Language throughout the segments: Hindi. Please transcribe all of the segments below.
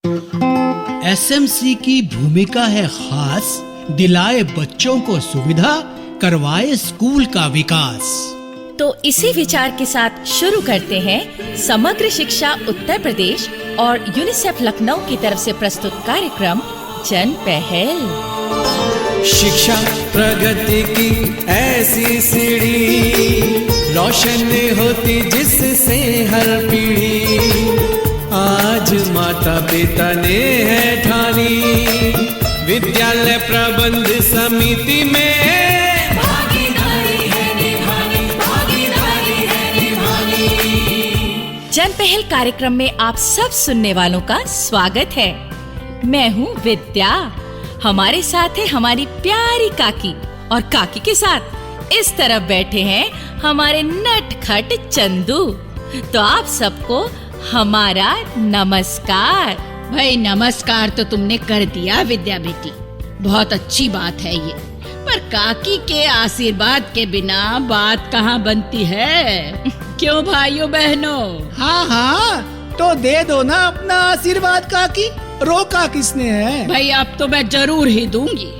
एसएमसी की भूमिका है खास, दिलाए बच्चों को सुविधा, करवाए स्कूल का विकास। तो इसी विचार के साथ शुरू करते हैं समग्र शिक्षा उत्तर प्रदेश और यूनिसेफ लखनऊ की तरफ से प्रस्तुत कार्यक्रम जन पहल। शिक्षा प्रगति की ऐसी सीढ़ी, रोशन होती जिससे हर पीढ़ी। आज माता पिता ने है ठानी, विद्यालय प्रबंध समिति में भागीदारी है निभानी, भागीदारी है निभानी। जन पहल कार्यक्रम में आप सब सुनने वालों का स्वागत है। मैं हूँ विद्या, हमारे साथ है हमारी प्यारी काकी, और काकी के साथ इस तरफ बैठे हैं हमारे नटखट चंदू। तो आप सबको हमारा नमस्कार। भाई नमस्कार तो तुमने कर दिया विद्या बेटी, बहुत अच्छी बात है ये, पर काकी के आशीर्वाद के बिना बात कहाँ बनती है। क्यों भाइयों बहनों? हाँ हाँ, तो दे दो ना अपना आशीर्वाद काकी, रोका किसने है? भाई अब तो मैं जरूर ही दूंगी।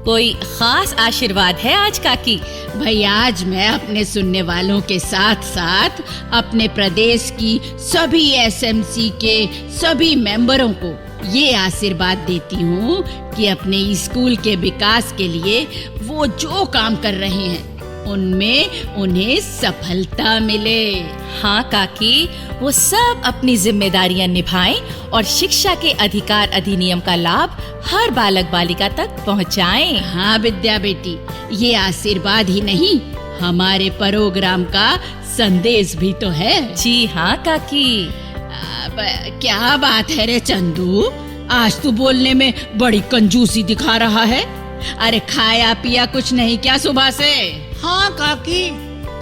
कोई खास आशीर्वाद है आज काकी? भाई आज मैं अपने सुनने वालों के साथ साथ अपने प्रदेश की सभी एसएमसी के सभी मेंबरों को ये आशीर्वाद देती हूँ कि अपने स्कूल के विकास के लिए वो जो काम कर रहे हैं उनमें उन्हें सफलता मिले। हाँ काकी, वो सब अपनी जिम्मेदारियां निभाएं और शिक्षा के अधिकार अधिनियम का लाभ हर बालक बालिका तक पहुँचाएं। हाँ विद्या बेटी, ये आशीर्वाद ही नहीं, हमारे प्रोग्राम का संदेश भी तो है। जी हाँ काकी। क्या बात है रे चंदू, आज तू बोलने में बड़ी कंजूसी दिखा रहा है। अरे खाया पिया कुछ नहीं क्या सुबह से? हाँ काकी,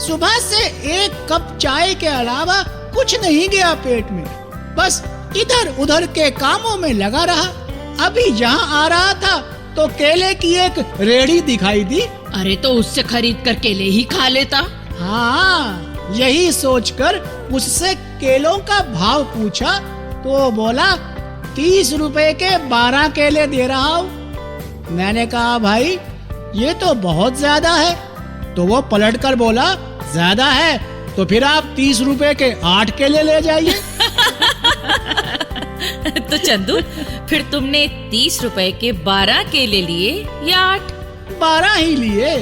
सुबह से एक कप चाय के अलावा कुछ नहीं गया पेट में, बस इधर उधर के कामों में लगा रहा। अभी यहाँ आ रहा था तो केले की एक रेहड़ी दिखाई दी। अरे तो उससे खरीद कर केले ही खा लेता। हाँ, यही सोचकर उससे केलों का भाव पूछा तो बोला 30 रुपए के 12 केले दे रहा हूँ। मैंने कहा भाई ये तो बहुत ज्यादा है, तो वो पलट कर बोला ज्यादा है तो फिर आप 30 रुपए के 8 केले ले जाइए। तो चंदू, फिर तुमने 30 रुपए के 12 केले लिए या 8? 12 ही लिए,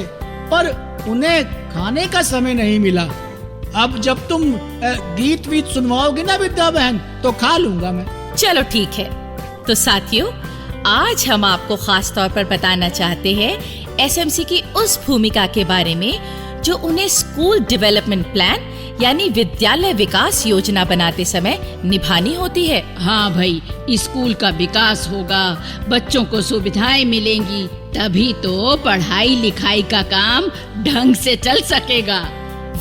पर उन्हें खाने का समय नहीं मिला। अब जब तुम गीत वीत सुनवाओगी ना विद्या बहन तो खा लूंगा मैं। चलो ठीक है। तो साथियों, आज हम आपको खास तौर पर बताना चाहते हैं एसएमसी की उस भूमिका के बारे में जो उन्हें स्कूल डेवलपमेंट प्लान यानी विद्यालय विकास योजना बनाते समय निभानी होती है। हाँ भाई, स्कूल का विकास होगा, बच्चों को सुविधाएं मिलेंगी, तभी तो पढ़ाई लिखाई का काम ढंग से चल सकेगा।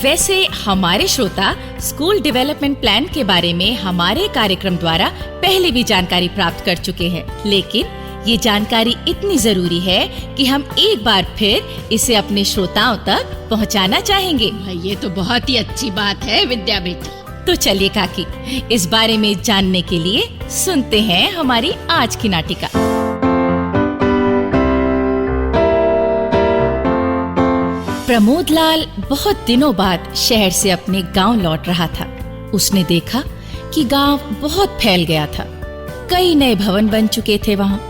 वैसे हमारे श्रोता स्कूल डेवलपमेंट प्लान के बारे में हमारे कार्यक्रम द्वारा पहले भी जानकारी प्राप्त कर चुके हैं, लेकिन ये जानकारी इतनी जरूरी है कि हम एक बार फिर इसे अपने श्रोताओं तक पहुंचाना चाहेंगे। भाई ये तो बहुत ही अच्छी बात है विद्या बेटी। तो चलिए काकी, इस बारे में जानने के लिए सुनते हैं हमारी आज की नाटिका। प्रमोद लाल बहुत दिनों बाद शहर से अपने गांव लौट रहा था। उसने देखा कि गांव बहुत फैल गया था, कई नए भवन बन चुके थे, वहाँ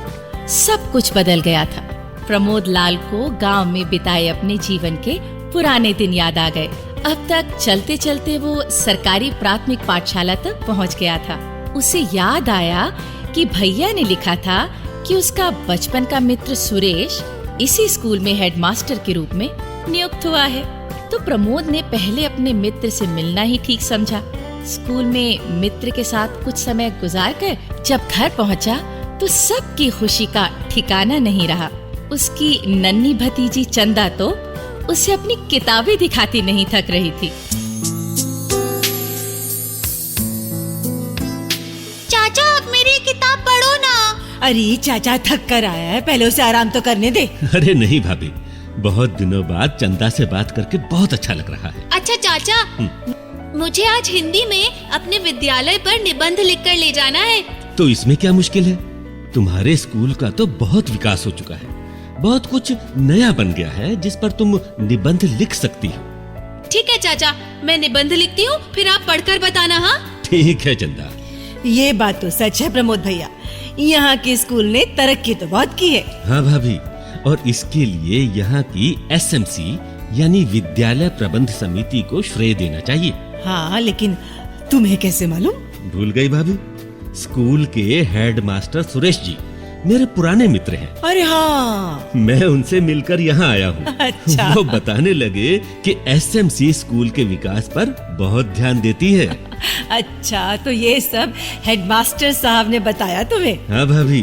सब कुछ बदल गया था। प्रमोद लाल को गांव में बिताए अपने जीवन के पुराने दिन याद आ गए। अब तक चलते चलते वो सरकारी प्राथमिक पाठशाला तक पहुंच गया था। उसे याद आया कि भैया ने लिखा था कि उसका बचपन का मित्र सुरेश इसी स्कूल में हेडमास्टर के रूप में नियुक्त हुआ है। तो प्रमोद ने पहले अपने मित्र से मिलना ही ठीक समझा। स्कूल में मित्र के साथ कुछ समय गुजार कर जब घर पहुंचा तो सबकी खुशी का ठिकाना नहीं रहा। उसकी नन्ही भतीजी चंदा तो उसे अपनी किताबें दिखाती नहीं थक रही थी। चाचा आप मेरी किताब पढ़ो ना। अरे चाचा थक कर आया है, पहले उसे आराम तो करने दे। अरे नहीं भाभी, बहुत दिनों बाद चंदा से बात करके बहुत अच्छा लग रहा है। अच्छा चाचा, मुझे आज हिंदी में अपने विद्यालय पर निबंध लिखकर ले जाना है। तो इसमें क्या मुश्किल है? तुम्हारे स्कूल का तो बहुत विकास हो चुका है, बहुत कुछ नया बन गया है जिस पर तुम निबंध लिख सकती हो। ठीक है चाचा, मैं निबंध लिखती हूँ, फिर आप पढ़कर बताना। हाँ ठीक है चंदा। ये बात तो सच है प्रमोद भैया, यहाँ के स्कूल ने तरक्की तो बहुत की है। हाँ भाभी, और इसके लिए यहाँ की SMC यानी विद्यालय प्रबंध समिति को श्रेय देना चाहिए। हाँ, लेकिन तुम्हें कैसे मालूम? भूल गई भाभी? स्कूल के हेडमास्टर सुरेश जी मेरे पुराने मित्र हैं। अरे हाँ, मैं उनसे मिलकर यहाँ आया हूँ। अच्छा। वो बताने लगे कि SMC स्कूल के विकास पर बहुत ध्यान देती है। अच्छा, तो ये सब हेडमास्टर साहब ने बताया तुम्हें? हाँ भाभी,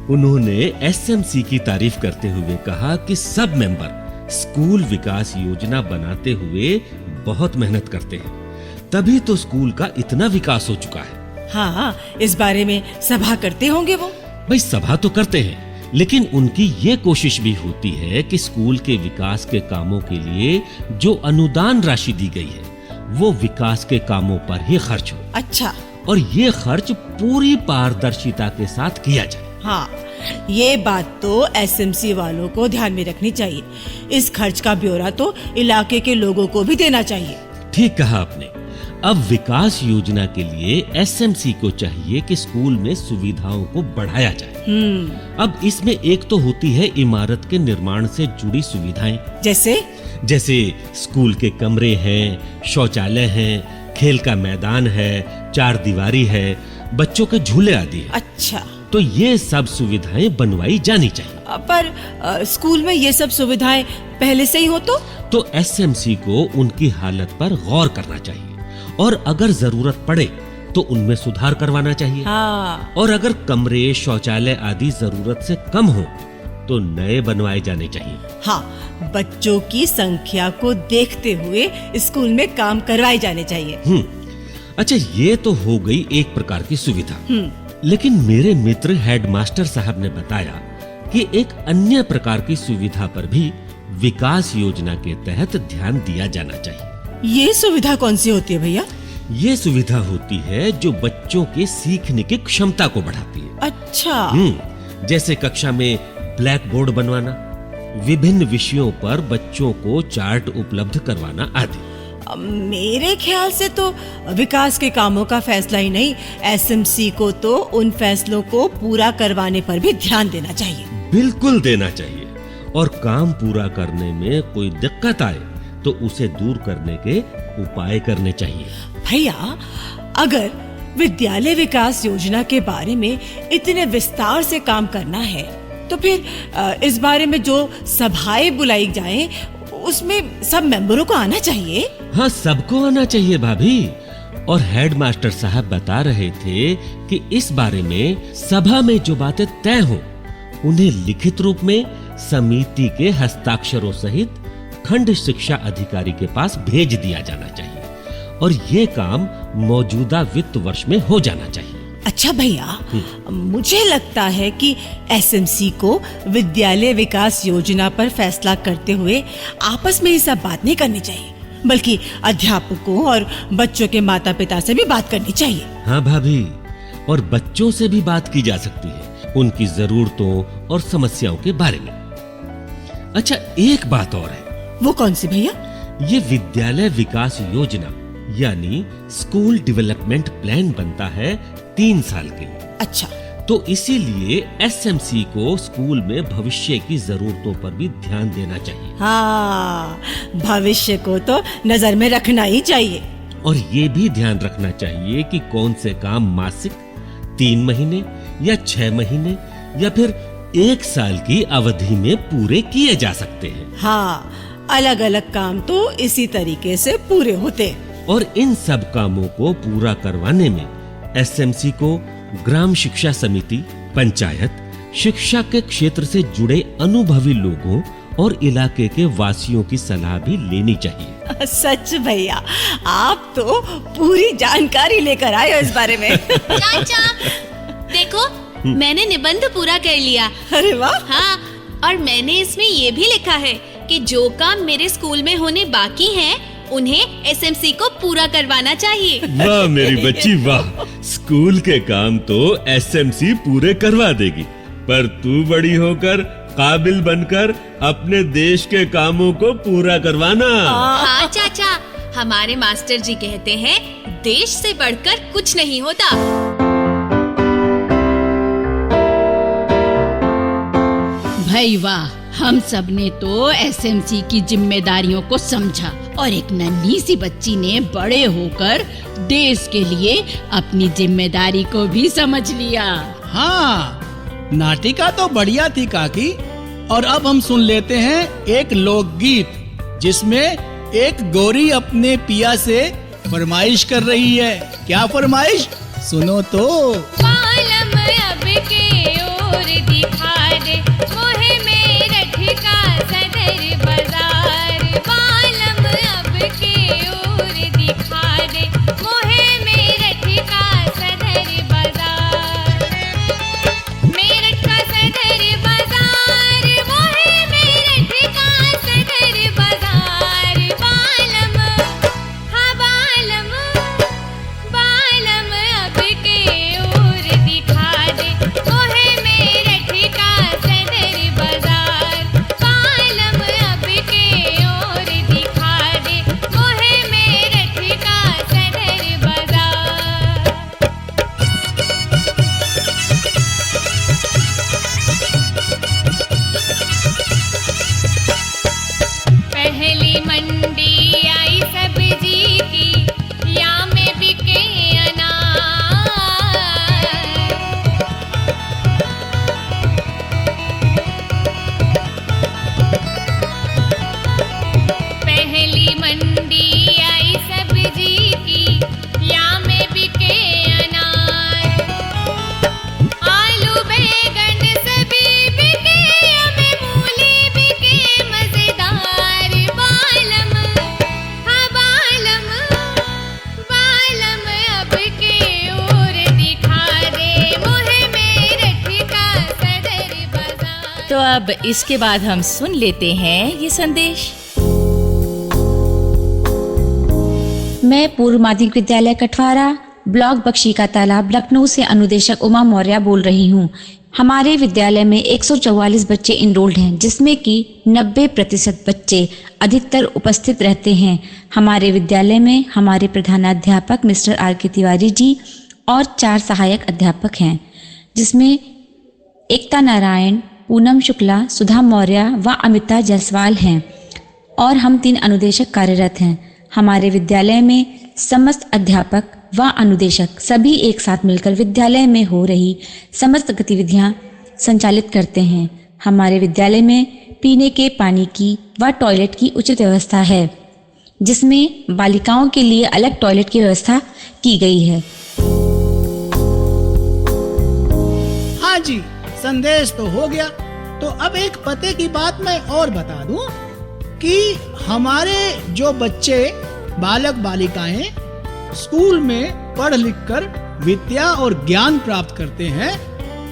उन्होंने SMC की तारीफ करते हुए कहा कि सब मेंबर स्कूल विकास योजना बनाते हुए बहुत मेहनत करते हैं, तभी तो स्कूल का इतना विकास हो चुका है। हाँ, इस बारे में सभा करते होंगे वो। भाई सभा तो करते हैं, लेकिन उनकी ये कोशिश भी होती है कि स्कूल के विकास के कामों के लिए जो अनुदान राशि दी गई है वो विकास के कामों पर ही खर्च हो। अच्छा। और ये खर्च पूरी पारदर्शिता के साथ किया जाए। हाँ, ये बात तो SMC वालों को ध्यान में रखनी चाहिए। इस खर्च का ब्यौरा तो इलाके के लोगों को भी देना चाहिए। ठीक कहा आपने। अब विकास योजना के लिए SMC को चाहिए कि स्कूल में सुविधाओं को बढ़ाया जाए। अब इसमें एक तो होती है इमारत के निर्माण से जुड़ी सुविधाएं, जैसे स्कूल के कमरे हैं, शौचालय हैं, खेल का मैदान है, चार दीवारी है, बच्चों के झूले आदि है। अच्छा, तो ये सब सुविधाएं बनवाई जानी चाहिए। पर स्कूल में ये सब सुविधाएं पहले से ही हो तो SMC को उनकी हालत पर गौर करना चाहिए और अगर जरूरत पड़े तो उनमें सुधार करवाना चाहिए। हाँ। और अगर कमरे, शौचालय आदि जरूरत से कम हो तो नए बनवाए जाने चाहिए। हाँ, बच्चों की संख्या को देखते हुए स्कूल में काम करवाए जाने चाहिए। अच्छा, ये तो हो गई एक प्रकार की सुविधा। लेकिन मेरे मित्र हेडमास्टर साहब ने बताया कि एक अन्य प्रकार की सुविधा पर भी विकास योजना के तहत ध्यान दिया जाना चाहिए। ये सुविधा कौन सी होती है भैया? ये सुविधा होती है जो बच्चों के सीखने की क्षमता को बढ़ाती है। अच्छा। जैसे कक्षा में ब्लैक बोर्ड बनवाना, विभिन्न विषयों पर बच्चों को चार्ट उपलब्ध करवाना आदि। मेरे ख्याल से तो विकास के कामों का फैसला ही नहीं, SMC को तो उन फैसलों को पूरा करवाने पर भी ध्यान देना चाहिए। बिल्कुल देना चाहिए, और काम पूरा करने में कोई दिक्कत आए तो उसे दूर करने के उपाय करने चाहिए। भैया, अगर विद्यालय विकास योजना के बारे में इतने विस्तार से काम करना है तो फिर इस बारे में जो सभाएं बुलाई जाएं उसमें सब मेंबरों को आना चाहिए। हाँ, सबको आना चाहिए भाभी। और हेडमास्टर साहब बता रहे थे कि इस बारे में सभा में जो बातें तय हो उन्हें लिखित रूप में समिति के हस्ताक्षरों सहित खंड शिक्षा अधिकारी के पास भेज दिया जाना चाहिए और ये काम मौजूदा वित्त वर्ष में हो जाना चाहिए। अच्छा भैया, मुझे लगता है कि SMC को विद्यालय विकास योजना पर फैसला करते हुए आपस में ही सब बात नहीं करनी चाहिए, बल्कि अध्यापकों और बच्चों के माता पिता से भी बात करनी चाहिए। हाँ भाभी, और बच्चों से भी बात की जा सकती है उनकी जरूरतों और समस्याओं के बारे में। अच्छा, एक बात और है। वो कौन सी भैया? ये विद्यालय विकास योजना यानी स्कूल डेवलपमेंट प्लान बनता है 3 साल के लिए। अच्छा, तो इसीलिए SMC को स्कूल में भविष्य की जरूरतों पर भी ध्यान देना चाहिए। हाँ, भविष्य को तो नजर में रखना ही चाहिए। और ये भी ध्यान रखना चाहिए कि कौन से काम मासिक, 3 महीने या 6 महीने या फिर 1 साल की अवधि में पूरे किए जा सकते हैं। हाँ, अलग अलग काम तो इसी तरीके से पूरे होते। और इन सब कामों को पूरा करवाने में SMC को ग्राम शिक्षा समिति, पंचायत, शिक्षा के क्षेत्र से जुड़े अनुभवी लोगों और इलाके के वासियों की सलाह भी लेनी चाहिए। सच भैया, आप तो पूरी जानकारी लेकर आए हो इस बारे में। चाचा, देखो मैंने निबंध पूरा कर लिया। अरे वाह। हाँ, और मैंने इसमें ये भी लिखा है कि जो काम मेरे स्कूल में होने बाकी हैं उन्हें एसएमसी को पूरा करवाना चाहिए। वाह मेरी बच्ची वाह, स्कूल के काम तो एसएमसी पूरे करवा देगी, पर तू बड़ी होकर काबिल बनकर अपने देश के कामों को पूरा करवाना। हाँ चाचा, हमारे मास्टर जी कहते हैं देश से बढ़कर कुछ नहीं होता। भाई वाह, हम सब ने तो एसएमसी की जिम्मेदारियों को समझा और एक नन्ही सी बच्ची ने बड़े होकर देश के लिए अपनी जिम्मेदारी को भी समझ लिया। हाँ, नाटिका तो बढ़िया थी काकी। और अब हम सुन लेते हैं एक लोकगीत जिसमें एक गोरी अपने पिया से फरमाइश कर रही है। क्या फरमाइश? सुनो तो। मालम अब के ओर दिखा दे मोहे मेरठ का सदर बाजार। मालम अब के ओर दिखा दे मोहे मेरठ का सदर बाजार। मेरठ का सदर बाजार, मोहे मेरठ का सदर बाजार। बालम, हाँ बालम, बालम अब के ओर दिखा दे मोहे मेरठ का सदर बाजार। बालम अब के ओर दिखा दे मोहे मेरठ का सदर बाजार। पहली मंडी आई सब्जी की, या में बिके अनार। पहली मंडी आई सब्जी की, या में बिके अनार। आलू बैगन सभी बिके, या में मूली बिके मजेदार। बालम, हाँ बालम, बालम अब के ओर दिखा दे मोहे मेरठ का सदर बाजार। तो अब इसके बाद हम सुन लेते हैं ये संदेश। मैं पूर्व माध्यमिक विद्यालय कठवारा, ब्लॉक बख्शी का तालाब, लखनऊ से अनुदेशक उमा मौर्य बोल रही हूँ। हमारे विद्यालय में 144 बच्चे इनरोल्ड हैं, जिसमें कि 90% बच्चे अधिकतर उपस्थित रहते हैं। हमारे विद्यालय में हमारे प्रधानाध्यापक मिस्टर आर के तिवारी जी और 4 सहायक अध्यापक हैं, जिसमें एकता नारायण, पूनम शुक्ला, सुधा मौर्य व अमिता जायसवाल हैं, और हम 3 अनुदेशक कार्यरत हैं। हमारे विद्यालय में समस्त अध्यापक व अनुदेशक सभी एक साथ मिलकर विद्यालय में हो रही समस्त गतिविधियां संचालित करते हैं। हमारे विद्यालय में पीने के पानी की व टॉयलेट की उचित व्यवस्था है, जिसमें बालिकाओं के लिए अलग टॉयलेट की व्यवस्था की गई है। हाँ जी, संदेश तो हो गया। तो अब एक पते की बात मैं और बता दूं कि हमारे जो बच्चे बालक बालिकाएं स्कूल में पढ़ लिख कर विद्या और ज्ञान प्राप्त करते हैं,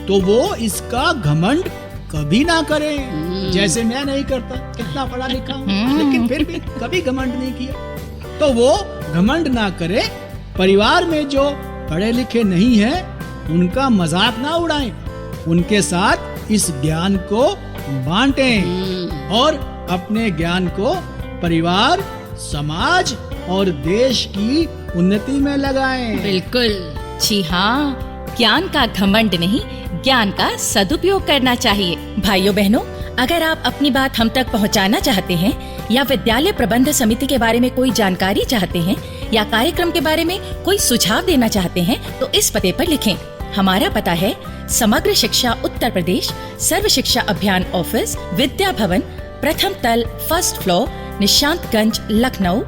तो वो इसका घमंड कभी ना करें, जैसे मैं नहीं करता, कितना पढ़ा लिखा हूँ लेकिन फिर भी कभी घमंड नहीं किया। तो वो घमंड ना करे। परिवार में जो पढ़े लिखे नहीं हैं, उनका मजाक ना उड़ाएं, उनके साथ इस ज्ञान को बांटें और अपने ज्ञान को परिवार, समाज और देश की उन्नति में लगाएं। बिल्कुल। जी हाँ, ज्ञान का घमंड नहीं, ज्ञान का सदुपयोग करना चाहिए। भाइयों बहनों, अगर आप अपनी बात हम तक पहुंचाना चाहते हैं या विद्यालय प्रबंध समिति के बारे में कोई जानकारी चाहते हैं या कार्यक्रम के बारे में कोई सुझाव देना चाहते हैं, तो इस पते पर लिखें। हमारा पता है समग्र शिक्षा उत्तर प्रदेश, सर्व शिक्षा अभियान ऑफिस, विद्या भवन, प्रथम तल, फर्स्ट फ्लोर, निशांतगंज, लखनऊ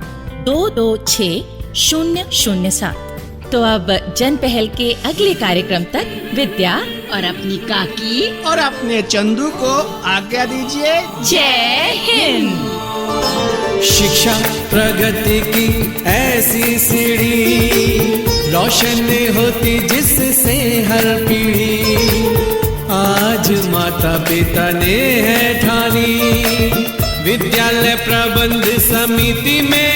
226007। तो अब जन पहल के अगले कार्यक्रम तक विद्या और अपनी काकी और अपने चंदू को आज्ञा दीजिए। जय हिंद। शिक्षा प्रगति की ऐसी सीढ़ी, रोशन होती जिससे हर पीढ़ी। आज माता पिता ने है ठानी, विद्यालय प्रबंध समिति में